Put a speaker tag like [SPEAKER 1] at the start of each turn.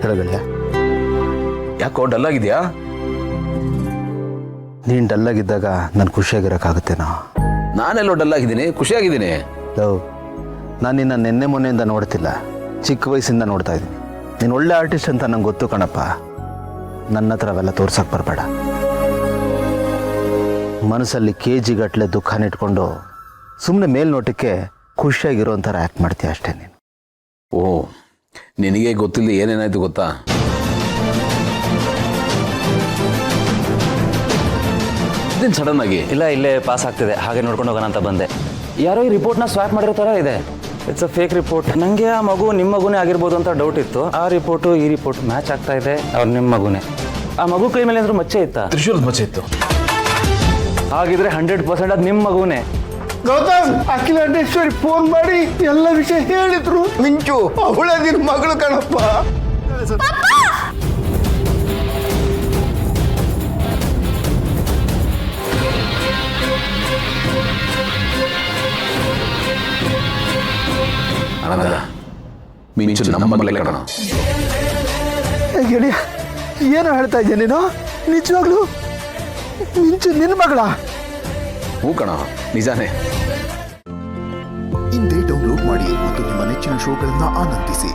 [SPEAKER 1] ಥರ ಗೆಳೆಯ?
[SPEAKER 2] ಯಾಕೋ ಡಲ್ ಆಗಿದ್ಯಾ?
[SPEAKER 1] ನೀನು ಡಲ್ಲಾಗಿದ್ದಾಗ ನಾನು ಖುಷಿಯಾಗಿರೋಕ್ಕಾಗುತ್ತೇನೋ?
[SPEAKER 2] ನಾನೆಲ್ಲೋ ಡಲ್ ಆಗಿದ್ದೀನಿ, ಖುಷಿಯಾಗಿದ್ದೀನಿ.
[SPEAKER 1] ನಾನು ನಿನ್ನ ನೆನ್ನೆ ಮೊನ್ನೆಯಿಂದ ನೋಡ್ತಿಲ್ಲ, ಚಿಕ್ಕ ವಯಸ್ಸಿಂದ ನೋಡ್ತಾ ಇದ್ದೀನಿ. ನೀನು ಒಳ್ಳೆ ಆರ್ಟಿಸ್ಟ್ ಅಂತ ನಂಗೆ ಗೊತ್ತು ಕಣಪ್ಪ. ನನ್ನ ಹತ್ರ ಅವೆಲ್ಲ ತೋರ್ಸಕ್ಕೆ ಬರಬೇಡ. ಮನಸ್ಸಲ್ಲಿ KG ಗಟ್ಟಲೆ ದುಃಖನ ಇಟ್ಕೊಂಡು ಸುಮ್ಮನೆ ಮೇಲ್ನೋಟಕ್ಕೆ ಖುಷಿಯಾಗಿರೋ ಥರ ಆ್ಯಕ್ಟ್ ಮಾಡ್ತೀಯ ಅಷ್ಟೇ ನೀನು.
[SPEAKER 2] ಓ, ನಿನಗೆ ಗೊತ್ತಿಲ್ಲ ಏನೇನಾಯ್ತು ಗೊತ್ತಾ? ಇದೇನು ಸಡನ್ ಆಗಿ?
[SPEAKER 3] ಇಲ್ಲ, ಇಲ್ಲೇ ಪಾಸ್ ಆಗ್ತಿದೆ, ಹಾಗೆ ನೋಡ್ಕೊಂಡು ಹೋಗೋಣ ಅಂತ ಬಂದೆ. ಯಾರೋ ಈ ರಿಪೋರ್ಟ್ನ ಸ್ವಾಪ್ ಮಾಡಿರೋ ಥರ ಇದೆ. It's a fake report. ನನಗೆ ಆ ಮಗು ನಿಮ್ಮ ಮಗುನೇ ಆಗಿರ್ಬೋದು ಅಂತ ಡೌಟ್ ಇತ್ತು. ಆ ರಿಪೋರ್ಟು ಈ ರಿಪೋರ್ಟ್ ಮ್ಯಾಚ್ ಆಗ್ತಾ ಇದೆ. ಅವ್ರು ನಿಮ್ಮ ಮಗುನೇ. ಆ ಮಗು ಕೈ ಮೇಲೆ ಏನಾದರೂ ಮಚ್ಚೆ ಇತ್ತಾ?
[SPEAKER 2] ತ್ರಿಶೂಲದ ಮಚ್ಚೆ ಇತ್ತು.
[SPEAKER 3] ಹಾಗಿದ್ರೆ 100% ಅದು ನಿಮ್ಮ ಮಗುನೇ.
[SPEAKER 4] ಗೌತಮ್, ಅಖಿಲಾಂಡೇಶ್ವರಿ ಫೋನ್ ಮಾಡಿ ಎಲ್ಲ ವಿಷಯ ಹೇಳಿದ್ರು. ಮಿಂಚು ಅವಳ ನಿನ್ ಮಗಳು ಕಣಪ್ಪ.
[SPEAKER 2] ಆನಂದ, ಮಿಂಚು ನಮ್ಮ ಮಗಳೇ ಕಣ.
[SPEAKER 4] ಗೆಳೆಯ, ಏನು ಹೇಳ್ತಾ ಇದ್ಯಾ ನೀನು? ನಿಜವಾಗ್ಲು ಮಿಂಚು ನಿನ್ನ ಮಗಳ?
[SPEAKER 2] ಹೂ ಕಣ, ನಿಜಾನೇ.
[SPEAKER 5] ಇಂದೇ ಡೌನ್ಲೋಡ್ ಮಾಡಿ ಮತ್ತು ನಿಮ್ಮ ನೆಚ್ಚಿನ ಶೋಗಳನ್ನು ಆನಂದಿಸಿ.